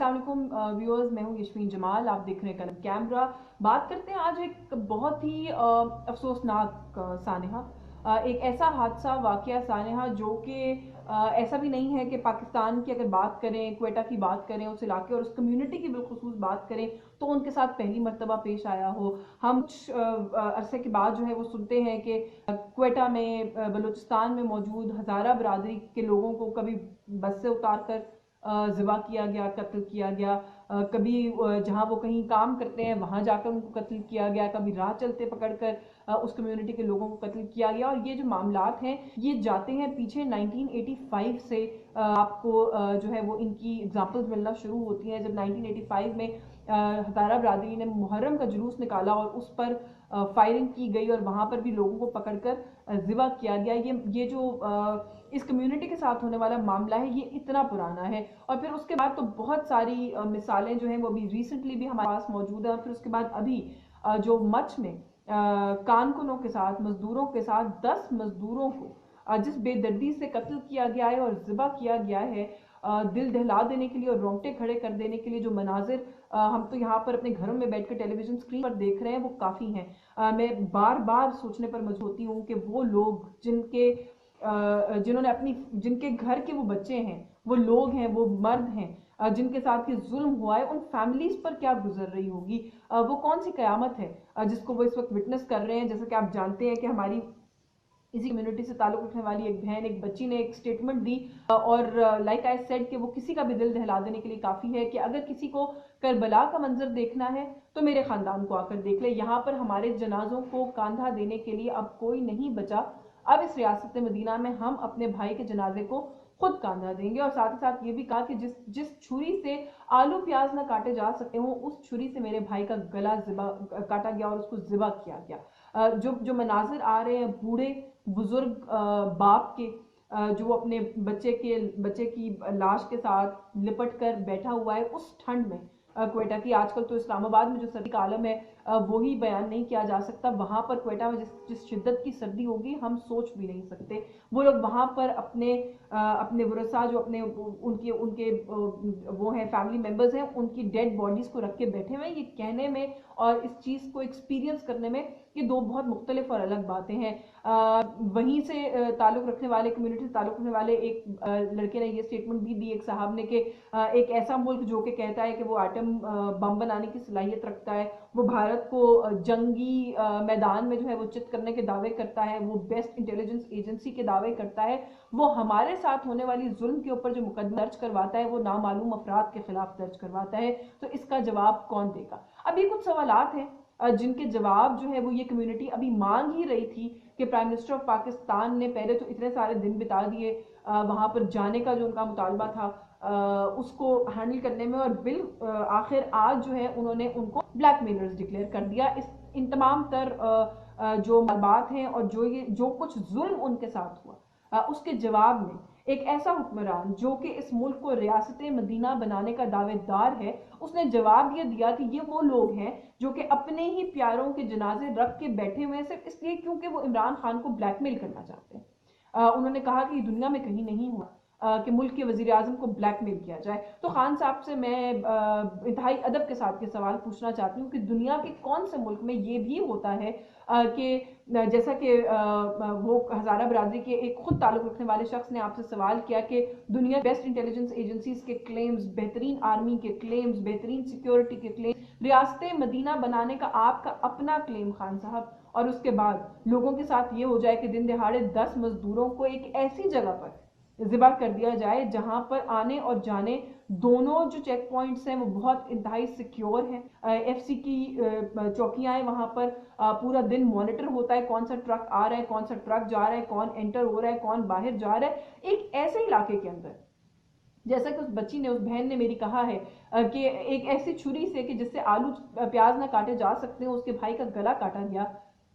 अस्सलाम वालेकुम व्यूअर्स, मैं हूँ यशमीन जमाल। आप देख रहे हैं कलम कैमरा। बात करते हैं आज एक बहुत ही अफसोसनाक सानेहा, एक ऐसा हादसा वाकया सानेहा जो कि ऐसा भी नहीं है कि पाकिस्तान की अगर बात करें, क्वेटा की बात करें, उस इलाके और उस कम्युनिटी की बिलखुसूस बात करें तो उनके साथ पहली मर्तबा पेश आया हो। हम कुछ अरसे के बाद जो है वो सुनते हैं कि क्वेटा में बलूचिस्तान में मौजूद हज़ारा बरादरी के लोगों को कभी बस से उतार कर ज़िबा किया गया, कत्ल किया गया, कभी जहाँ वो कहीं काम करते हैं वहाँ जाकर उनको कत्ल किया गया, कभी राह चलते पकड़कर उस कम्युनिटी के लोगों को कत्ल किया गया। और ये जो मामलात हैं ये जाते हैं पीछे 1985 से। आपको जो है वो इनकी एग्जांपल्स मिलना शुरू होती हैं जब 1985 में हज़ारा बरादरी ने मुहर्रम का जुलूस निकाला और उस पर फायरिंग की गई और वहाँ पर भी लोगों को पकड़कर ज़िबा किया गया। ये जो इस कम्युनिटी के साथ होने वाला मामला है ये इतना पुराना है। और फिर उसके बाद तो बहुत सारी मिसालें जो हैं वो अभी रिसेंटली भी हमारे पास मौजूद है। और फिर उसके बाद अभी जो मच में कारकुनों के साथ, मजदूरों के साथ 10 मजदूरों को जिस बेदर्दी से कत्ल किया गया है और ज़िबा किया गया है, दिल दहला देने के लिए और रोंगटे खड़े कर देने के लिए जो मनाजिर हम तो यहाँ पर अपने घरों में बैठकर टेलीविजन स्क्रीन पर देख रहे हैं वो काफ़ी हैं। मैं बार बार सोचने पर मजबूर होती हूँ कि वो लोग जिन्होंने जिनके घर के वो बच्चे हैं, वो लोग हैं, वो मर्द हैं, जिनके साथ ये जुल्म हुआ है, उन फैमिलीज पर क्या गुजर रही होगी। वो कौन सी कयामत है जिसको वो इस वक्त विटनेस कर रहे हैं। जैसा कि आप जानते हैं कि हमारी इसी कम्युनिटी से ताल्लुक रखने वाली एक बहन, एक बच्ची ने एक स्टेटमेंट दी और लाइक आई सेड कि वो किसी का भी दिल दहला देने के लिए काफ़ी है कि अगर किसी को करबला का मंजर देखना है तो मेरे ख़ानदान को आकर देख ले। यहाँ पर हमारे जनाजों को कांधा देने के लिए अब कोई नहीं बचा। अब इस रियासत मदीना में हम अपने भाई के जनाजे को खुद कांधा देंगे। और साथ ही साथ ये भी कहा कि जिस जिस छुरी से आलू प्याज ना काटे जा सकते हो उस छुरी से मेरे भाई का गला काटा गया और उसको ज़िबा किया गया। जो जो मनाजिर आ रहे हैं बूढ़े बुजुर्ग बाप के, जो अपने बच्चे की लाश के साथ लिपट कर बैठा हुआ है उस ठंड में। क्वेटा की आजकल तो इस्लामाबाद में जो सर्दी का आलम है वो ही बयान नहीं किया जा सकता। वहाँ पर क्वेटा में जिस शिद्दत की सर्दी होगी हम सोच भी नहीं सकते। वो लोग वहाँ पर अपने वरसा जो अपने उनके उनके वो हैं, फैमिली मेम्बर्स हैं, उनकी डेड बॉडीज को रख के बैठे हुए हैं। ये कहने में और इस चीज़ को एक्सपीरियंस करने में ये दो बहुत मुख्तलिफ और अलग बातें हैं। वहीं से ताल्लुक़ रखने वाले, कम्युनिटी से ताल्लुक़ रखने वाले एक लड़के ने ये स्टेटमेंट भी दी, एक साहब ने, कि एक ऐसा मुल्क जो कि कहता है कि वो एटम बम बनाने की सलाहियत रखता है, वो भारत को जंगी मैदान में जो है वो चित करने के दावे करता है, वो बेस्ट इंटेलिजेंस एजेंसी के दावे करता है, वो हमारे साथ होने वाली जुल्म के ऊपर जो मुकदमा दर्ज करवाता है वो नामालूम अफराद के खिलाफ दर्ज करवाता है, तो इसका जवाब कौन देगा। अब ये कुछ सवालात हैं जिनके जवाब जो है वो ये कम्युनिटी अभी मांग ही रही थी कि प्राइम मिनिस्टर ऑफ पाकिस्तान ने पहले तो इतने सारे दिन बिता दिए वहाँ पर जाने का जो उनका मुतालबा था उसको हैंडल करने में, और बिल आखिर आज जो है उन्होंने उनको ब्लैकमेलर्स डिक्लेयर कर दिया। इन तमाम तर जो बात हैं और जो कुछ जुल्म उनके साथ हुआ उसके जवाब में एक ऐसा हुक्मरान जो कि इस मुल्क को रियासत मदीना बनाने का दावेदार है, उसने जवाब ये दिया कि ये वो लोग हैं जो कि अपने ही प्यारों के जनाजे रख के बैठे हुए हैं सिर्फ इसलिए क्योंकि वो इमरान खान को ब्लैकमेल करना चाहते हैं। उन्होंने कहा कि दुनिया में कहीं नहीं हुआ कि मुल्क के वजीर आजम को ब्लैकमेल किया जाए। तो खान साहब से मैं इंतहाई अदब के साथ ये सवाल पूछना चाहती हूँ कि दुनिया के कौन से मुल्क में ये भी होता है कि जैसा कि वो हज़ारा बरादरी के एक खुद ताल्लुक़ रखने वाले शख्स ने आपसे सवाल किया कि दुनिया बेस्ट इंटेलिजेंस एजेंसीज के क्लेम्स, बेहतरीन आर्मी के क्लेम्स, बेहतरीन सिक्योरिटी के क्लेम्स, रियासत मदीना बनाने का आपका अपना क्लेम खान साहब, और उसके बाद लोगों के साथ ये हो जाए कि दिन दहाड़े 10 मजदूरों को एक ऐसी जगह पर ज़िबा कर दिया जाए जहां पर आने और जाने दोनों जो चेक पॉइंट्स हैं वो बहुत इंतहाई सिक्योर हैं। एफसी की चौकियां हैं वहां पर, पूरा दिन मॉनिटर होता है कौन सा ट्रक आ रहा है, कौन सा ट्रक जा रहा है, कौन एंटर हो रहा है, कौन बाहर जा रहा है। एक ऐसे इलाके के अंदर, जैसा कि उस बच्ची ने, उस बहन ने मेरी कहा है कि एक ऐसी छुरी से कि जिससे आलू प्याज ना काटे जा सकते हैं उसके भाई का गला काटा गया।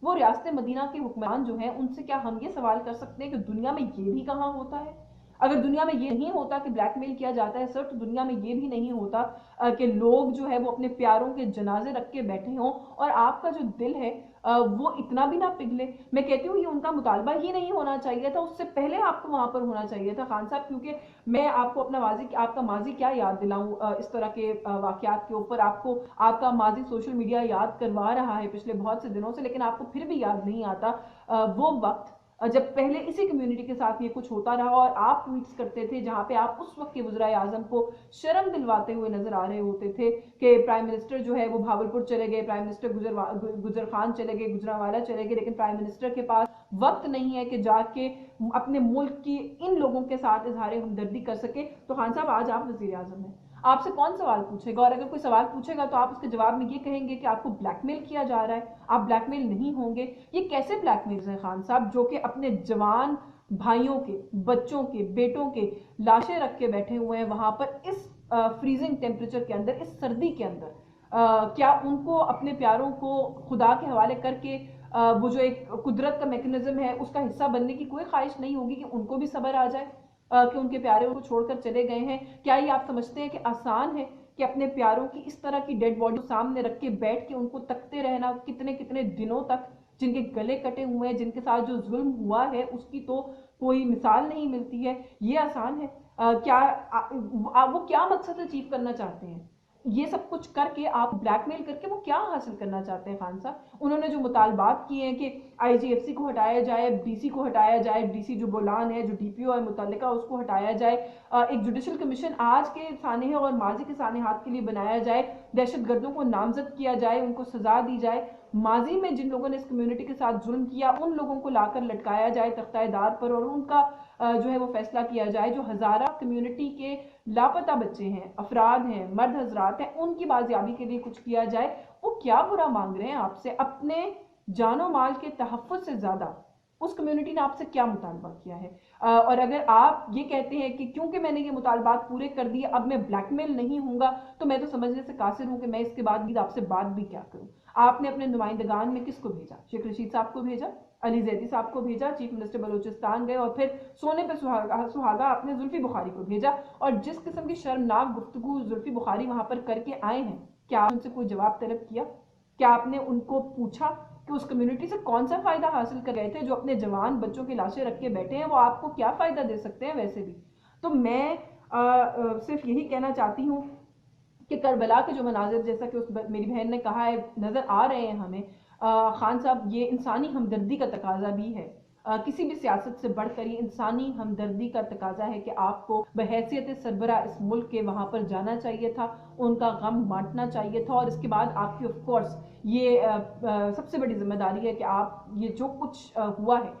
वो रियासत मदीना के हुक्मरान जो हैं उनसे क्या हम ये सवाल कर सकते हैं कि दुनिया में ये भी कहाँ होता है। अगर दुनिया में ये नहीं होता कि ब्लैकमेल किया जाता है सर, तो दुनिया में ये भी नहीं होता कि लोग जो है वो अपने प्यारों के जनाजे रख के बैठे हों और आपका जो दिल है वो इतना भी ना पिघले। मैं कहती हूँ ये उनका मुतालबा ही नहीं होना चाहिए था, उससे पहले आपको वहां पर होना चाहिए था खान साहब, क्योंकि मैं आपको आपका माजी क्या याद दिलाऊं इस तरह के वाकयात के ऊपर। आपको आपका माजी सोशल मीडिया याद करवा रहा है पिछले बहुत से दिनों से, लेकिन आपको फिर भी याद नहीं आता वो वक्त जब पहले इसी कम्युनिटी के साथ ये कुछ होता रहा और आप ट्वीट्स करते थे जहां पे आप उस वक्त के वज़ीर आज़म को शर्म दिलवाते हुए नजर आ रहे होते थे कि प्राइम मिनिस्टर जो है वो भावलपुर चले गए, प्राइम मिनिस्टर गुजर खान चले गए, गुजरांवाला चले गए, लेकिन प्राइम मिनिस्टर के पास वक्त नहीं है कि जाके अपने मुल्क की इन लोगों के साथ इजहार हमदर्दी कर सके। तो खान साहब आज आप वजीर आजम हैं, आपसे कौन सवाल पूछेगा? और अगर कोई सवाल पूछेगा तो आप उसके जवाब में ये कहेंगे कि आपको ब्लैकमेल किया जा रहा है, आप ब्लैकमेल नहीं होंगे। ये कैसे ब्लैकमेल है खान साहब, जो कि अपने जवान भाइयों के, बच्चों के, बेटों के लाशें रख के बैठे हुए हैं वहां पर इस फ्रीजिंग टेम्परेचर के अंदर, इस सर्दी के अंदर। क्या उनको अपने प्यारों को खुदा के हवाले करके वो जो एक कुदरत का मैकेनिज्म है उसका हिस्सा बनने की कोई ख्वाहिश नहीं होगी कि उनको भी सब्र आ जाए कि उनके प्यारे उनको छोड़कर चले गए हैं? क्या ये आप समझते हैं कि आसान है कि अपने प्यारों की इस तरह की डेड बॉडी सामने रख के बैठ के उनको तकते रहना कितने कितने दिनों तक, जिनके गले कटे हुए हैं, जिनके साथ जो जुल्म हुआ है उसकी तो कोई मिसाल नहीं मिलती है? ये आसान है? वो क्या मकसद अचीव करना चाहते हैं? ये सब कुछ करके आप ब्लैकमेल करके वो क्या हासिल करना चाहते हैं खान साहब? उन्होंने जो मुतालबात किए हैं कि आईजीएफसी को हटाया जाए, डीसी को हटाया जाए, डीसी जो बोलान है, जो डीपीओ है मुतल्लिका, उसको हटाया जाए, एक जुडिशल कमीशन आज के सानहे और माजी के सानहात के लिए बनाया जाए, दहशतगर्दों को नामजद किया जाए, उनको सजा दी जाए, माजी में जिन लोगों ने इस कम्युनिटी के साथ जुल्म किया उन लोगों को लाकर लटकाया जाए तख्ताएदार पर, और उनका जो है वो फैसला किया जाए। जो हजारा कम्युनिटी के लापता बच्चे हैं, अफराद हैं, मर्द हजरात हैं, उनकी बाजियाबी के लिए कुछ किया जाए। वो क्या बुरा मांग रहे हैं आपसे? अपने जानो माल के तहफ़्फ़ुज़ से ज्यादा उस कम्युनिटी ने आपसे क्या मुतालबा किया है? और अगर आप ये कहते हैं कि क्योंकि मैंने ये मुतालबात पूरे कर दिए अब मैं ब्लैकमेल नहीं होऊंगा, तो मैं तो समझने से कासिर हूं कि मैं इसके बाद भी आपसे बात भी क्या करूं। आपने अपने नुमाइंदगान में किसको भेजा? शेख रशीद साहब को भेजा, अली जैदी साहब को भेजा, चीफ मिनिस्टर बलूचिस्तान गए, और फिर सोने पे सुहागा आपने जुल्फी बुखारी को भेजा। और जिस किस्म की शर्मनाक गुफ्तगू जुल्फी बुखारी वहां पर करके आए हैं, क्या आपने उनसे कोई जवाब तलब किया? क्या आपने उनको पूछा कि उस कम्युनिटी से कौन सा फायदा हासिल कर गए थे? जो अपने जवान बच्चों की लाशें रख के बैठे हैं वो आपको क्या फायदा दे सकते हैं वैसे भी? तो मैं सिर्फ यही कहना चाहती हूँ कि करबला के जो मनाजिर, जैसा कि मेरी बहन ने कहा है, नजर आ रहे हैं हमें, खान साहब ये इंसानी हमदर्दी का तकाजा भी है। किसी भी सियासत से बढ़कर ये इंसानी हमदर्दी का तकाजा है कि आपको बहैसियत सरबरा इस मुल्क के वहां पर जाना चाहिए था, उनका गम बांटना चाहिए था, और इसके बाद आपकी ऑफ कोर्स ये सबसे बड़ी जिम्मेदारी है कि आप ये जो कुछ हुआ है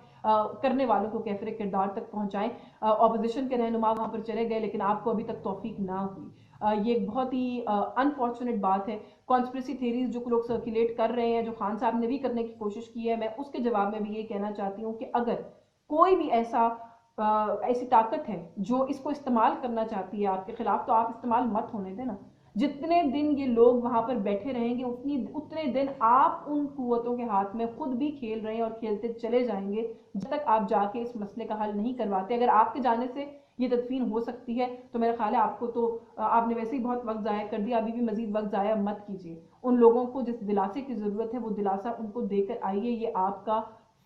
करने वालों को कैफरे किरदार तक पहुंचाएं। ऑपोजिशन के रहनुमा वहां पर चले गए लेकिन आपको अभी तक तौफीक ना हुई। ये एक बहुत ही अनफॉर्चुनेट बात है। कॉन्स्पिरेसी थेरीज जो लोग सर्कुलेट कर रहे हैं, जो खान साहब ने भी करने की कोशिश की है, मैं उसके जवाब में भी ये कहना चाहती हूँ कि अगर कोई भी ऐसी ताकत है जो इसको इस्तेमाल करना चाहती है आपके खिलाफ, तो आप इस्तेमाल मत होने देना। जितने दिन ये लोग वहां पर बैठे रहेंगे उतने दिन आप उन कुव्वतों के हाथ में खुद भी खेल रहे हैं और खेलते चले जाएंगे जब तक आप जाके इस मसले का हल नहीं करवाते। अगर आपके जाने से ये तदफीन हो सकती है तो मेरा ख्याल है आपको तो आपने वैसे ही बहुत वक्त ज़ाया कर दिया, अभी भी मजीद वक्त ज़ाया मत कीजिए। उन लोगों को जिस दिलासे की ज़रूरत है वो दिलासा उनको देकर आइए, ये आपका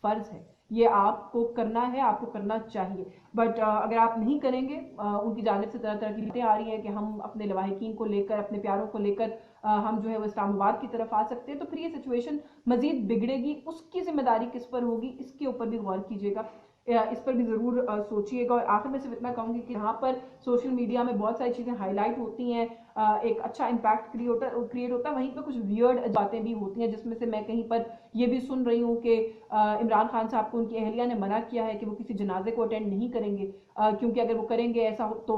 फ़र्ज़ है, ये आपको करना है, आपको करना चाहिए। बट अगर आप नहीं करेंगे, उनकी जानिब से तरह तरह की बातें आ रही हैं कि हम अपने लवाहिकीन को लेकर, अपने प्यारों को लेकर हम जो है वो इस्लामाबाद की तरफ आ सकते हैं, तो फिर ये सिचुएशन मजीद बिगड़ेगी। उसकी जिम्मेदारी किस पर होगी, इसके ऊपर भी गौर कीजिएगा, इस पर भी ज़रूर सोचिएगा। और आखिर में सिर्फ इतना कहूँगी कि यहाँ पर सोशल मीडिया में बहुत सारी चीज़ें हाईलाइट होती हैं, एक अच्छा इम्पैक्ट क्रिएट होता है, वहीं पर कुछ वियर्ड बातें भी होती हैं, जिसमें से मैं कहीं पर ये भी सुन रही हूँ कि इमरान खान साहब को उनकी अहलिया ने मना किया है कि वो किसी जनाजे को अटेंड नहीं करेंगे, क्योंकि अगर वो करेंगे ऐसा तो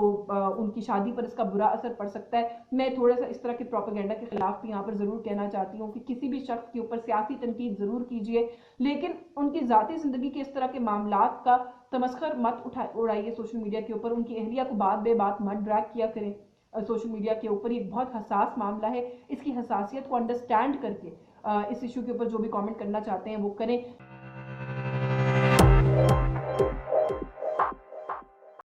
उनकी शादी पर इसका बुरा असर पड़ सकता है। मैं थोड़ा सा इस तरह के प्रोपेगेंडा के खिलाफ भी यहाँ पर ज़रूर कहना चाहती हूँ कि किसी भी शख्स के ऊपर सियासी तनकीद ज़रूर कीजिए, लेकिन उनकी ज़ाती ज़िंदगी के इस तरह के मामलात का तमस्खर मत उड़ाइए सोशल मीडिया के ऊपर। उनकी अहलिया को बात बे बात मत ड्रैग किया करें सोशल मीडिया के ऊपर। ये बहुत हसास मामला है, इसकी हसासियत को अंडरस्टैंड करके इस इशू के ऊपर जो भी कमेंट करना चाहते हैं वो करें।